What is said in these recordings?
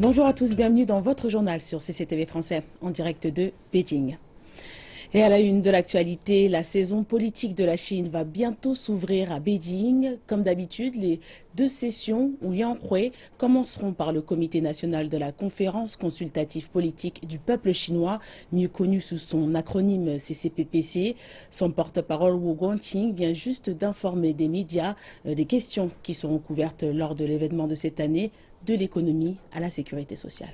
Bonjour à tous, bienvenue dans votre journal sur CCTV français, en direct de Beijing. Et à la une de l'actualité, la saison politique de la Chine va bientôt s'ouvrir à Beijing. Comme d'habitude, les deux sessions ou Lianhui commenceront par le Comité national de la conférence consultative politique du peuple chinois, mieux connu sous son acronyme CCPPC. Son porte-parole Wu Guangqing vient juste d'informer des médias des questions qui seront couvertes lors de l'événement de cette année, de l'économie à la sécurité sociale.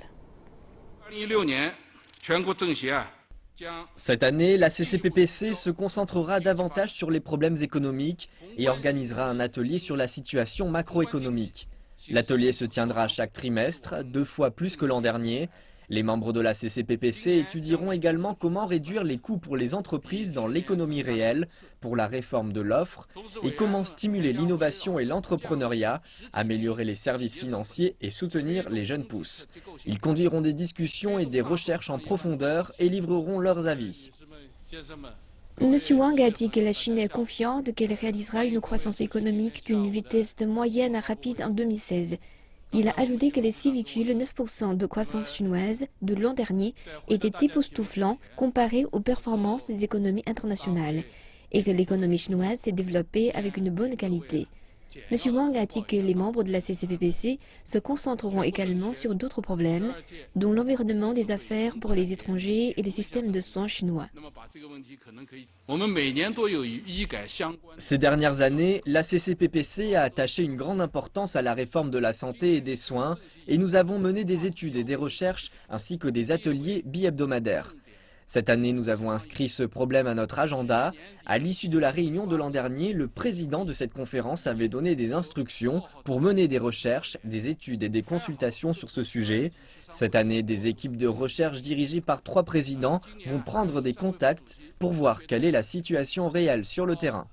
Cette année, la CCPPC se concentrera davantage sur les problèmes économiques et organisera un atelier sur la situation macroéconomique. L'atelier se tiendra chaque trimestre, 2 fois plus que l'an dernier. Les membres de la CCPPC étudieront également comment réduire les coûts pour les entreprises dans l'économie réelle, pour la réforme de l'offre, et comment stimuler l'innovation et l'entrepreneuriat, améliorer les services financiers et soutenir les jeunes pousses. Ils conduiront des discussions et des recherches en profondeur et livreront leurs avis. Monsieur Wang a dit que la Chine est confiante qu'elle réalisera une croissance économique d'une vitesse de moyenne à rapide en 2016. Il a ajouté que les 6,9% de croissance chinoise de l'an dernier étaient époustouflants comparés aux performances des économies internationales et que l'économie chinoise s'est développée avec une bonne qualité. M. Wang a dit que les membres de la CCPPC se concentreront également sur d'autres problèmes, dont l'environnement des affaires pour les étrangers et les systèmes de soins chinois. Ces dernières années, la CCPPC a attaché une grande importance à la réforme de la santé et des soins, et nous avons mené des études et des recherches ainsi que des ateliers bi-hebdomadaires. Cette année, nous avons inscrit ce problème à notre agenda. À l'issue de la réunion de l'an dernier, le président de cette conférence avait donné des instructions pour mener des recherches, des études et des consultations sur ce sujet. Cette année, des équipes de recherche dirigées par 3 présidents vont prendre des contacts pour voir quelle est la situation réelle sur le terrain.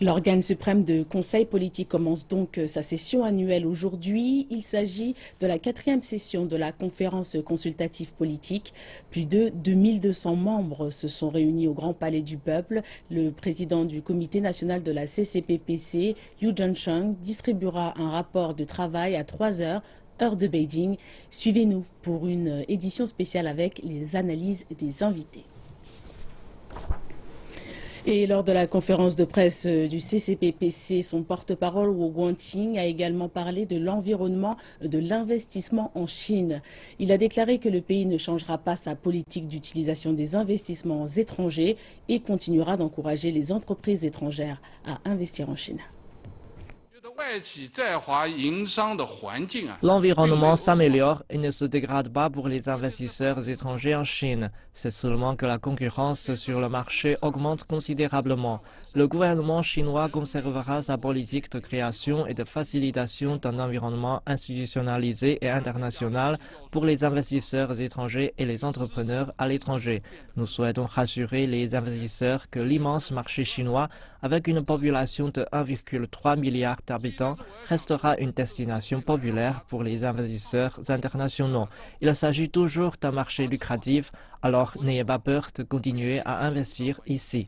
L'organe suprême de conseil politique commence donc sa session annuelle aujourd'hui. Il s'agit de la 4e session de la conférence consultative politique. Plus de 2200 membres se sont réunis au Grand Palais du Peuple. Le président du comité national de la CCPPC, Yu Zhengcheng, distribuera un rapport de travail à 3 heures, heure de Beijing. Suivez-nous pour une édition spéciale avec les analyses des invités. Et lors de la conférence de presse du CCPPC, son porte-parole Wu Guangqing a également parlé de l'environnement de l'investissement en Chine. Il a déclaré que le pays ne changera pas sa politique d'utilisation des investissements étrangers et continuera d'encourager les entreprises étrangères à investir en Chine. L'environnement s'améliore et ne se dégrade pas pour les investisseurs étrangers en Chine. C'est seulement que la concurrence sur le marché augmente considérablement. Le gouvernement chinois conservera sa politique de création et de facilitation d'un environnement institutionnalisé et international pour les investisseurs étrangers et les entrepreneurs à l'étranger. Nous souhaitons rassurer les investisseurs que l'immense marché chinois, avec une population de 1,3 milliard d'habitants, restera une destination populaire pour les investisseurs internationaux. Il s'agit toujours d'un marché lucratif, alors n'ayez pas peur de continuer à investir ici.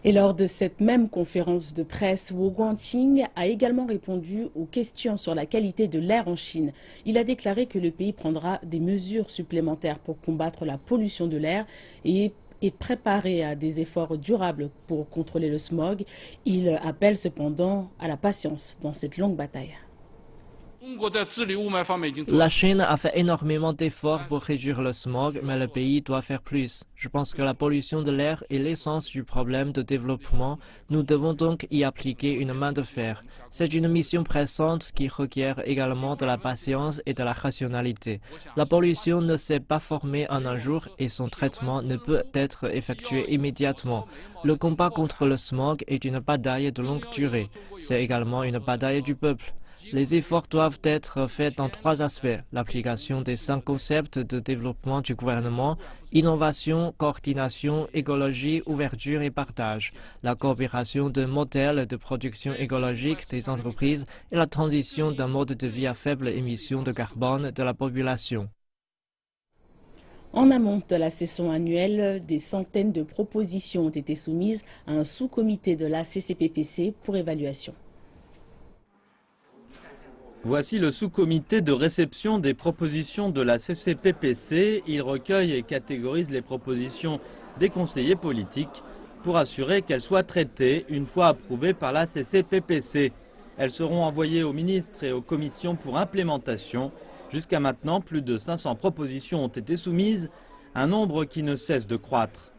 Et lors de cette même conférence de presse, Wu Guangqing a également répondu aux questions sur la qualité de l'air en Chine. Il a déclaré que le pays prendra des mesures supplémentaires pour combattre la pollution de l'air et est préparé à des efforts durables pour contrôler le smog. Il appelle cependant à la patience dans cette longue bataille. La Chine a fait énormément d'efforts pour réduire le smog, mais le pays doit faire plus. Je pense que la pollution de l'air est l'essence du problème de développement. Nous devons donc y appliquer une main de fer. C'est une mission pressante qui requiert également de la patience et de la rationalité. La pollution ne s'est pas formée en un jour et son traitement ne peut être effectué immédiatement. Le combat contre le smog est une bataille de longue durée. C'est également une bataille du peuple. Les efforts doivent être faits dans 3 aspects: l'application des 5 concepts de développement du gouvernement, innovation, coordination, écologie, ouverture et partage, la coopération de modèles de production écologique des entreprises et la transition d'un mode de vie à faible émission de carbone de la population. En amont de la session annuelle, des centaines de propositions ont été soumises à un sous-comité de la CCPPC pour évaluation. Voici le sous-comité de réception des propositions de la CCPPC. Il recueille et catégorise les propositions des conseillers politiques pour assurer qu'elles soient traitées une fois approuvées par la CCPPC. Elles seront envoyées aux ministres et aux commissions pour implémentation. Jusqu'à maintenant, plus de 500 propositions ont été soumises, un nombre qui ne cesse de croître.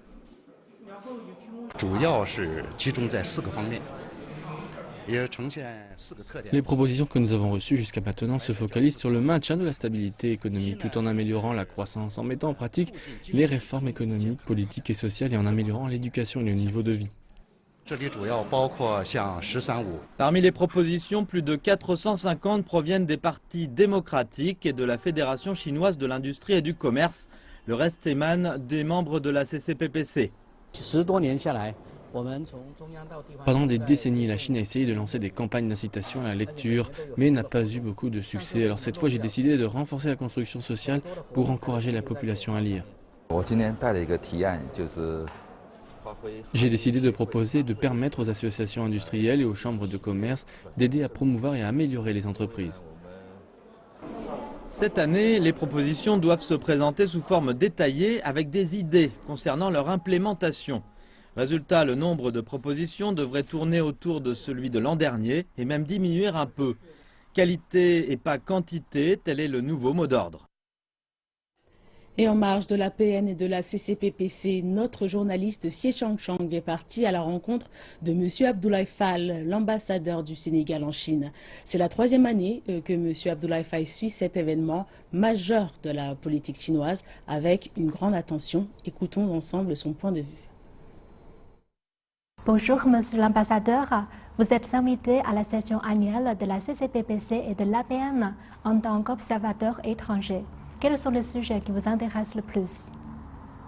Les propositions que nous avons reçues jusqu'à maintenant se focalisent sur le maintien de la stabilité économique tout en améliorant la croissance, en mettant en pratique les réformes économiques, politiques et sociales et en améliorant l'éducation et le niveau de vie. Parmi les propositions, plus de 450 proviennent des partis démocratiques et de la Fédération chinoise de l'industrie et du commerce. Le reste émane des membres de la CCPPC. Pendant des décennies, la Chine a essayé de lancer des campagnes d'incitation à la lecture, mais n'a pas eu beaucoup de succès. Alors cette fois, j'ai décidé de renforcer la construction sociale pour encourager la population à lire. J'ai décidé de proposer de permettre aux associations industrielles et aux chambres de commerce d'aider à promouvoir et à améliorer les entreprises. Cette année, les propositions doivent se présenter sous forme détaillée avec des idées concernant leur implémentation. Résultat, le nombre de propositions devrait tourner autour de celui de l'an dernier et même diminuer un peu. Qualité et pas quantité, tel est le nouveau mot d'ordre. Et en marge de la PN et de la CCPPC, notre journaliste Xie Changchang est parti à la rencontre de M. Abdoulaye Fall, l'ambassadeur du Sénégal en Chine. C'est la 3e année que M. Abdoulaye Fall suit cet événement majeur de la politique chinoise avec une grande attention. Écoutons ensemble son point de vue. Bonjour, Monsieur l'ambassadeur. Vous êtes invité à la session annuelle de la CCPPC et de l'APN en tant qu'observateur étranger. Quels sont les sujets qui vous intéressent le plus?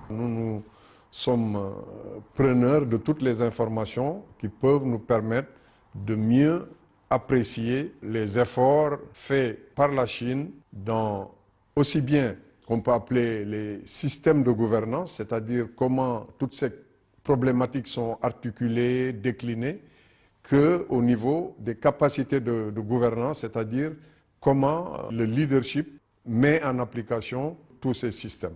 Nous sommes preneurs de toutes les informations qui peuvent nous permettre de mieux apprécier les efforts faits par la Chine dans aussi bien qu'on peut appeler les systèmes de gouvernance, c'est-à-dire comment toutes ces problématiques sont articulées, déclinées, qu'au niveau des capacités de gouvernance, c'est-à-dire comment le leadership met en application tous ces systèmes.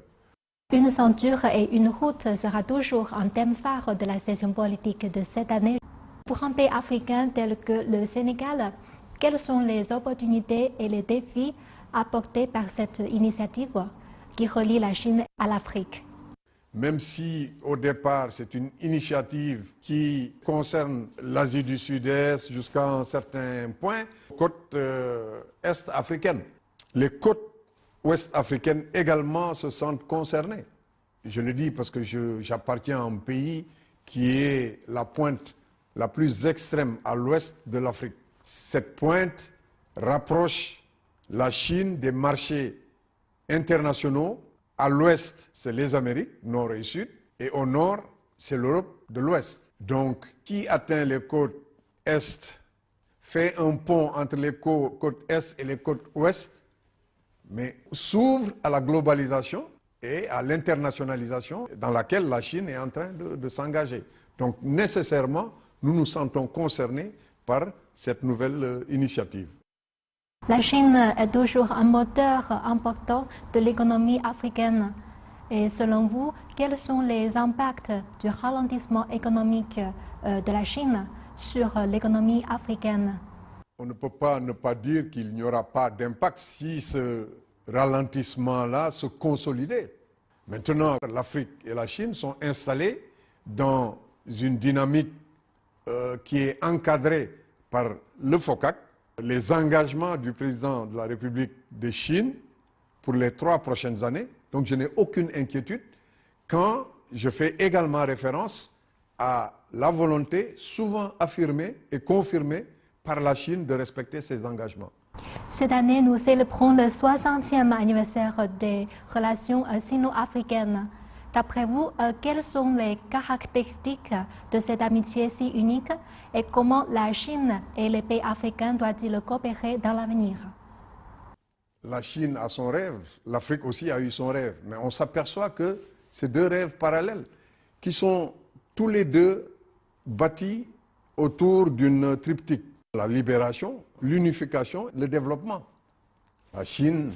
Une ceinture et une route sera toujours un thème phare de la session politique de cette année. Pour un pays africain tel que le Sénégal, quelles sont les opportunités et les défis apportés par cette initiative qui relie la Chine à l'Afrique? Même si au départ c'est une initiative qui concerne l'Asie du Sud-Est jusqu'à un certain point, côte est africaine. Les côtes ouest africaines également se sentent concernées. Je le dis parce que j'appartiens à un pays qui est la pointe la plus extrême à l'ouest de l'Afrique. Cette pointe rapproche la Chine des marchés internationaux. À l'ouest, c'est les Amériques, nord et sud, et au nord, c'est l'Europe de l'ouest. Donc, qui atteint les côtes est, fait un pont entre les côtes est et les côtes ouest, mais s'ouvre à la globalisation et à l'internationalisation dans laquelle la Chine est en train de s'engager. Donc, nécessairement, nous nous sentons concernés par cette nouvelle initiative. La Chine est toujours un moteur important de l'économie africaine. Et selon vous, quels sont les impacts du ralentissement économique de la Chine sur l'économie africaine? On ne peut pas ne pas dire qu'il n'y aura pas d'impact si ce ralentissement-là se consolidait. Maintenant, l'Afrique et la Chine sont installées dans une dynamique qui est encadrée par le FOCAC. Les engagements du président de la République de Chine pour les 3 prochaines années. Donc je n'ai aucune inquiétude quand je fais également référence à la volonté souvent affirmée et confirmée par la Chine de respecter ses engagements. Cette année, nous célébrons le 60e anniversaire des relations sino-africaines. D'après vous, quelles sont les caractéristiques de cette amitié si unique et comment la Chine et les pays africains doivent-ils coopérer dans l'avenir? La Chine a son rêve, l'Afrique aussi a eu son rêve, mais on s'aperçoit que c'est 2 rêves parallèles qui sont tous les 2 bâtis autour d'une triptyque. La libération, l'unification, le développement. La Chine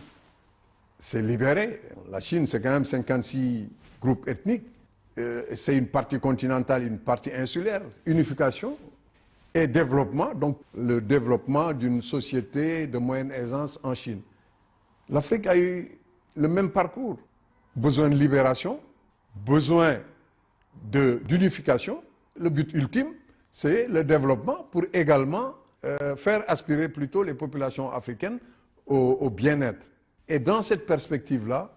s'est libérée. La Chine, c'est quand même 56 groupes ethniques. C'est une partie continentale, une partie insulaire. Unification et développement, donc le développement d'une société de moyenne aisance en Chine. L'Afrique a eu le même parcours. Besoin de libération, besoin d'unification. Le but ultime, c'est le développement pour également faire aspirer plutôt les populations africaines au bien-être. Et dans cette perspective-là,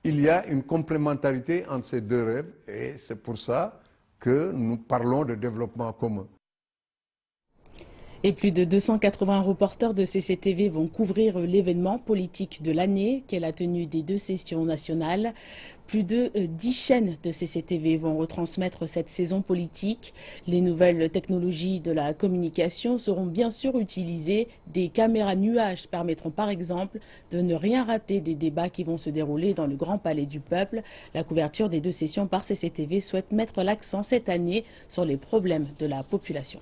il y a une complémentarité entre ces deux rêves et c'est pour ça que nous parlons de développement commun. Et plus de 280 reporters de CCTV vont couvrir l'événement politique de l'année, qui est la tenue des 2 sessions nationales. Plus de 10 chaînes de CCTV vont retransmettre cette saison politique. Les nouvelles technologies de la communication seront bien sûr utilisées. Des caméras nuages permettront par exemple de ne rien rater des débats qui vont se dérouler dans le Grand Palais du Peuple. La couverture des 2 sessions par CCTV souhaite mettre l'accent cette année sur les problèmes de la population.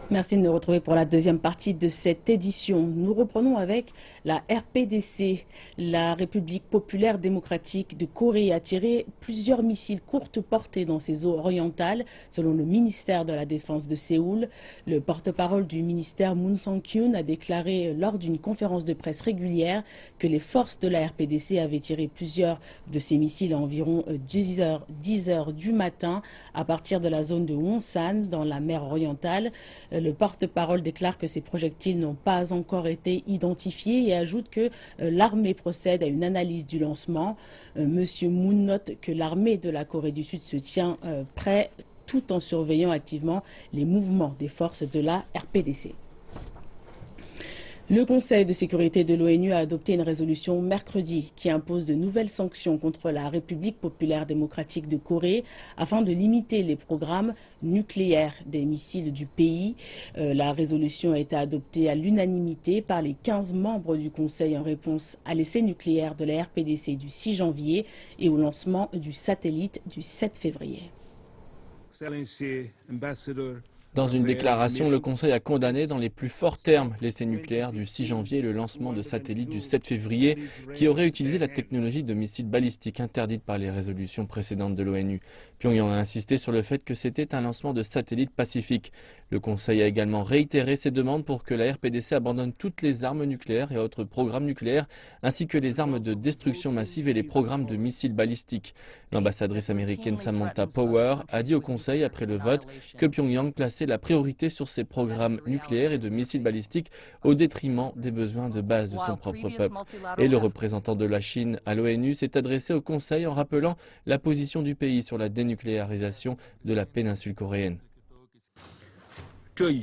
Merci de nous retrouver pour la deuxième partie de cette édition. Nous reprenons avec la RPDC. La République populaire démocratique de Corée a tiré plusieurs missiles courte portée dans ses eaux orientales, selon le ministère de la Défense de Séoul. Le porte-parole du ministère Moon Sang-kyun a déclaré lors d'une conférence de presse régulière que les forces de la RPDC avaient tiré plusieurs de ces missiles à environ 10 heures du matin à partir de la zone de Wonsan dans la mer orientale. Le porte-parole déclare que ces projectiles n'ont pas encore été identifiés et ajoute que l'armée procède à une analyse du lancement. Monsieur Moon note que l'armée de la Corée du Sud se tient prêt tout en surveillant activement les mouvements des forces de la RPDC. Le Conseil de sécurité de l'ONU a adopté une résolution mercredi qui impose de nouvelles sanctions contre la République populaire démocratique de Corée afin de limiter les programmes nucléaires des missiles du pays. La résolution a été adoptée à l'unanimité par les 15 membres du Conseil en réponse à l'essai nucléaire de la RPDC du 6 janvier et au lancement du satellite du 7 février. Dans une déclaration, le Conseil a condamné dans les plus forts termes l'essai nucléaire du 6 janvier et le lancement de satellites du 7 février qui auraient utilisé la technologie de missiles balistiques interdite par les résolutions précédentes de l'ONU. Pyongyang a insisté sur le fait que c'était un lancement de satellites pacifique. Le Conseil a également réitéré ses demandes pour que la RPDC abandonne toutes les armes nucléaires et autres programmes nucléaires, ainsi que les armes de destruction massive et les programmes de missiles balistiques. L'ambassadrice américaine Samantha Power a dit au Conseil après le vote que Pyongyang plaçait la priorité sur ses programmes nucléaires et de missiles balistiques au détriment des besoins de base de son propre peuple. Et le représentant de la Chine à l'ONU s'est adressé au Conseil en rappelant la position du pays sur la dénucléarisation de la péninsule coréenne.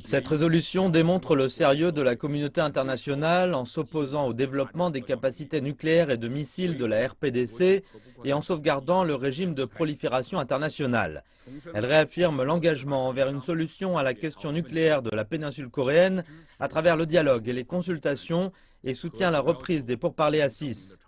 Cette résolution démontre le sérieux de la communauté internationale en s'opposant au développement des capacités nucléaires et de missiles de la RPDC et en sauvegardant le régime de prolifération internationale. Elle réaffirme l'engagement envers une solution à la question nucléaire de la péninsule coréenne à travers le dialogue et les consultations et soutient la reprise des pourparlers à 6.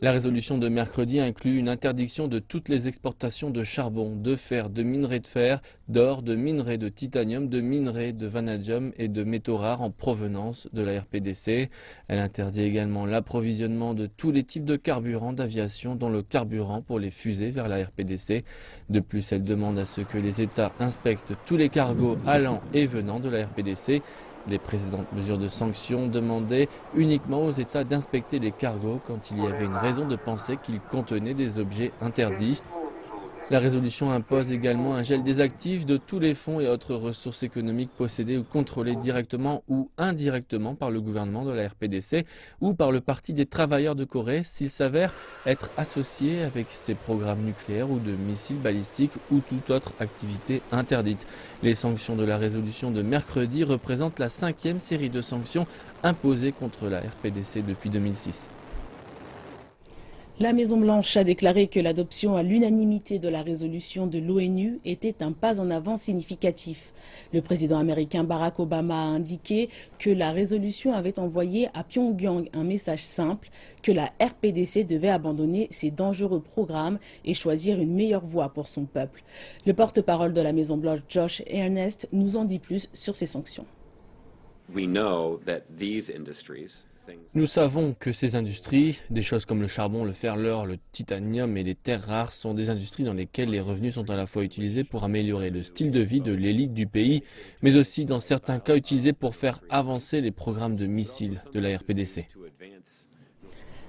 La résolution de mercredi inclut une interdiction de toutes les exportations de charbon, de fer, de minerais de fer, d'or, de minerais de titanium, de minerais de vanadium et de métaux rares en provenance de la RPDC. Elle interdit également l'approvisionnement de tous les types de carburants d'aviation, dont le carburant pour les fusées vers la RPDC. De plus, elle demande à ce que les États inspectent tous les cargos allant et venant de la RPDC. Les précédentes mesures de sanctions demandaient uniquement aux États d'inspecter les cargos quand il y avait une raison de penser qu'ils contenaient des objets interdits. La résolution impose également un gel des actifs de tous les fonds et autres ressources économiques possédées ou contrôlées directement ou indirectement par le gouvernement de la RPDC ou par le Parti des travailleurs de Corée s'ils s'avèrent être associés avec ces programmes nucléaires ou de missiles balistiques ou toute autre activité interdite. Les sanctions de la résolution de mercredi représentent la 5e série de sanctions imposées contre la RPDC depuis 2006. La Maison-Blanche a déclaré que l'adoption à l'unanimité de la résolution de l'ONU était un pas en avant significatif. Le président américain Barack Obama a indiqué que la résolution avait envoyé à Pyongyang un message simple, que la RPDC devait abandonner ses dangereux programmes et choisir une meilleure voie pour son peuple. Le porte-parole de la Maison-Blanche, Josh Earnest, nous en dit plus sur ces sanctions. Nous savons que ces industries, des choses comme le charbon, le fer, l'or, le titanium et les terres rares, sont des industries dans lesquelles les revenus sont à la fois utilisés pour améliorer le style de vie de l'élite du pays, mais aussi dans certains cas utilisés pour faire avancer les programmes de missiles de la RPDC.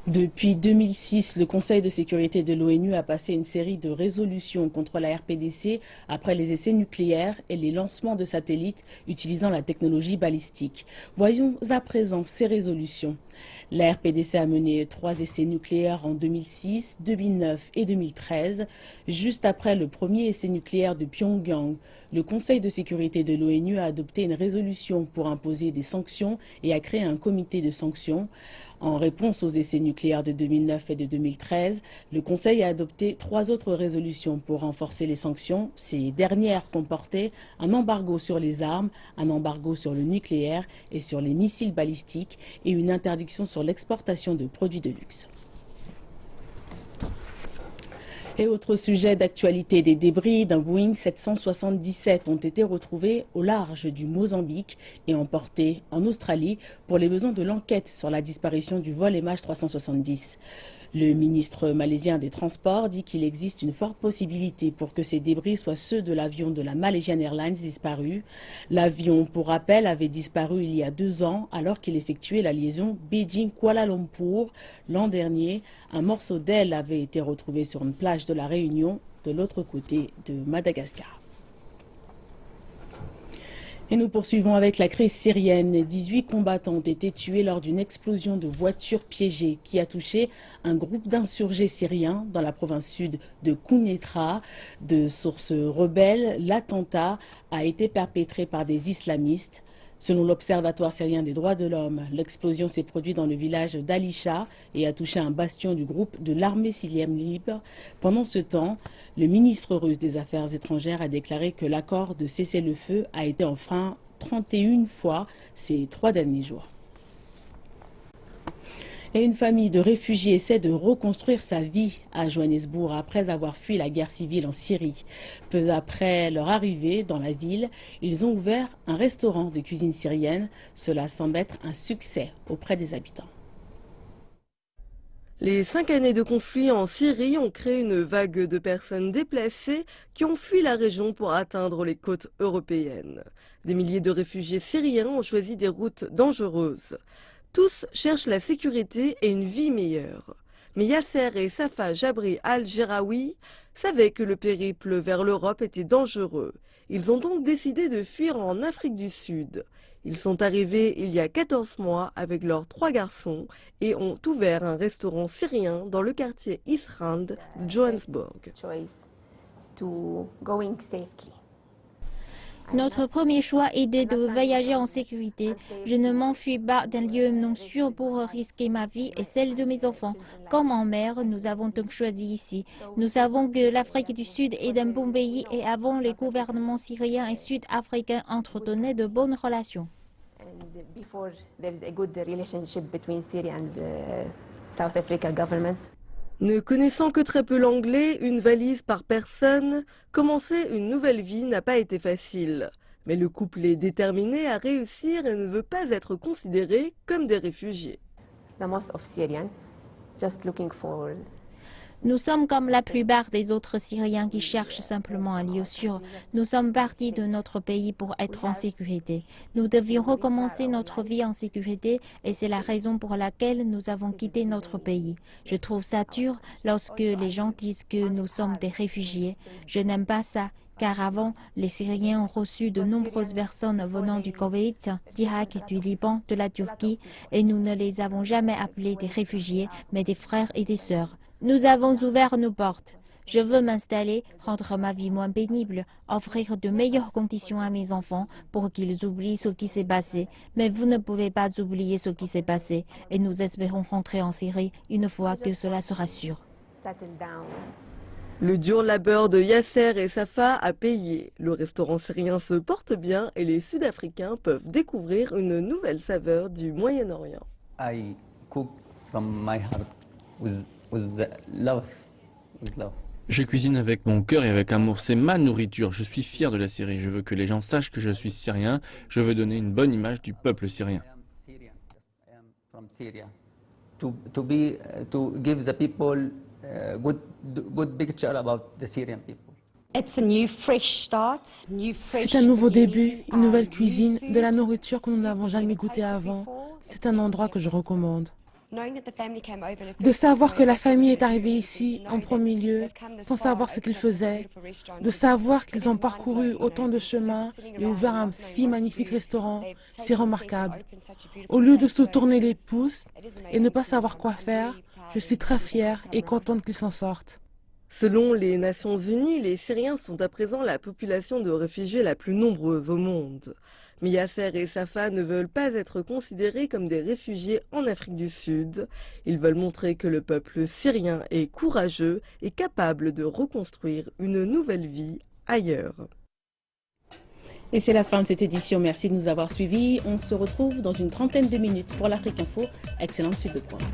Depuis 2006, le Conseil de sécurité de l'ONU a passé une série de résolutions contre la RPDC après les essais nucléaires et les lancements de satellites utilisant la technologie balistique. Voyons à présent ces résolutions. La RPDC a mené 3 essais nucléaires en 2006, 2009 et 2013. Juste après le premier essai nucléaire de Pyongyang, le Conseil de sécurité de l'ONU a adopté une résolution pour imposer des sanctions et a créé un comité de sanctions. En réponse aux essais nucléaires de 2009 et de 2013, le Conseil a adopté 3 autres résolutions pour renforcer les sanctions. Ces dernières comportaient un embargo sur les armes, un embargo sur le nucléaire et sur les missiles balistiques et une interdiction sur l'exportation de produits de luxe. Et autre sujet d'actualité, des débris d'un Boeing 777 ont été retrouvés au large du Mozambique et emportés en Australie pour les besoins de l'enquête sur la disparition du vol MH370. Le ministre malaisien des Transports dit qu'il existe une forte possibilité pour que ces débris soient ceux de l'avion de la Malaysian Airlines disparu. L'avion, pour rappel, avait disparu il y a 2 ans alors qu'il effectuait la liaison Beijing-Kuala Lumpur. L'an dernier, un morceau d'aile avait été retrouvé sur une plage de la Réunion, de l'autre côté de Madagascar. Et nous poursuivons avec la crise syrienne. 18 combattants ont été tués lors d'une explosion de voitures piégées qui a touché un groupe d'insurgés syriens dans la province sud de Kounetra. De sources rebelles, l'attentat a été perpétré par des islamistes. Selon l'Observatoire syrien des droits de l'homme, l'explosion s'est produite dans le village d'Alisha et a touché un bastion du groupe de l'armée syrienne libre. Pendant ce temps, le ministre russe des Affaires étrangères a déclaré que l'accord de cessez-le-feu a été enfreint 31 fois ces 3 derniers jours. Et une famille de réfugiés essaie de reconstruire sa vie à Johannesburg après avoir fui la guerre civile en Syrie. Peu après leur arrivée dans la ville, ils ont ouvert un restaurant de cuisine syrienne. Cela semble être un succès auprès des habitants. Les 5 années de conflit en Syrie ont créé une vague de personnes déplacées qui ont fui la région pour atteindre les côtes européennes. Des milliers de réfugiés syriens ont choisi des routes dangereuses. Tous cherchent la sécurité et une vie meilleure. Mais Yasser et Safa Jabri al-Jeraoui savaient que le périple vers l'Europe était dangereux. Ils ont donc décidé de fuir en Afrique du Sud. Ils sont arrivés il y a 14 mois avec leurs 3 garçons et ont ouvert un restaurant syrien dans le quartier East Rand de Johannesburg. Notre premier choix était de voyager en sécurité. Je ne m'enfuis pas d'un lieu non sûr pour risquer ma vie et celle de mes enfants. Comme en mer, nous avons donc choisi ici. Nous savons que l'Afrique du Sud est un bon pays et avant les gouvernements syriens et sud-africains entretenaient de bonnes relations. Ne connaissant que très peu l'anglais, une valise par personne, commencer une nouvelle vie n'a pas été facile. Mais le couple est déterminé à réussir et ne veut pas être considéré comme des réfugiés. Nous sommes comme la plupart des autres Syriens qui cherchent simplement un lieu sûr. Nous sommes partis de notre pays pour être en sécurité. Nous devions recommencer notre vie en sécurité et c'est la raison pour laquelle nous avons quitté notre pays. Je trouve ça dur lorsque les gens disent que nous sommes des réfugiés. Je n'aime pas ça. Car avant, les Syriens ont reçu de nombreuses personnes venant du Koweït, d'Irak, du Liban, de la Turquie, et nous ne les avons jamais appelés des réfugiés, mais des frères et des sœurs. Nous avons ouvert nos portes. Je veux m'installer, rendre ma vie moins pénible, offrir de meilleures conditions à mes enfants pour qu'ils oublient ce qui s'est passé. Mais vous ne pouvez pas oublier ce qui s'est passé et nous espérons rentrer en Syrie une fois que cela sera sûr. Le dur labeur de Yasser et Safa a payé. Le restaurant syrien se porte bien et les Sud-Africains peuvent découvrir une nouvelle saveur du Moyen-Orient. I cook from my heart with love. Je cuisine avec mon cœur et avec amour, c'est ma nourriture, je suis fier de la Syrie, je veux que les gens sachent que je suis syrien, je veux donner une bonne image du peuple syrien. To give the people good picture about the Syrian people. C'est un nouveau début, une nouvelle cuisine, de la nourriture que nous n'avons jamais goûtée avant. C'est un endroit que je recommande. De savoir que la famille est arrivée ici en premier lieu, sans savoir ce qu'ils faisaient, de savoir qu'ils ont parcouru autant de chemins et ouvert un si magnifique restaurant, c'est remarquable. Au lieu de se tourner les pouces et ne pas savoir quoi faire, je suis très fière et contente qu'ils s'en sortent. Selon les Nations Unies, les Syriens sont à présent la population de réfugiés la plus nombreuse au monde. Mais Yasser et Safa ne veulent pas être considérés comme des réfugiés en Afrique du Sud. Ils veulent montrer que le peuple syrien est courageux et capable de reconstruire une nouvelle vie ailleurs. Et c'est la fin de cette édition. Merci de nous avoir suivis. On se retrouve dans une trentaine de minutes pour l'Afrique Info. Excellente suite de programme.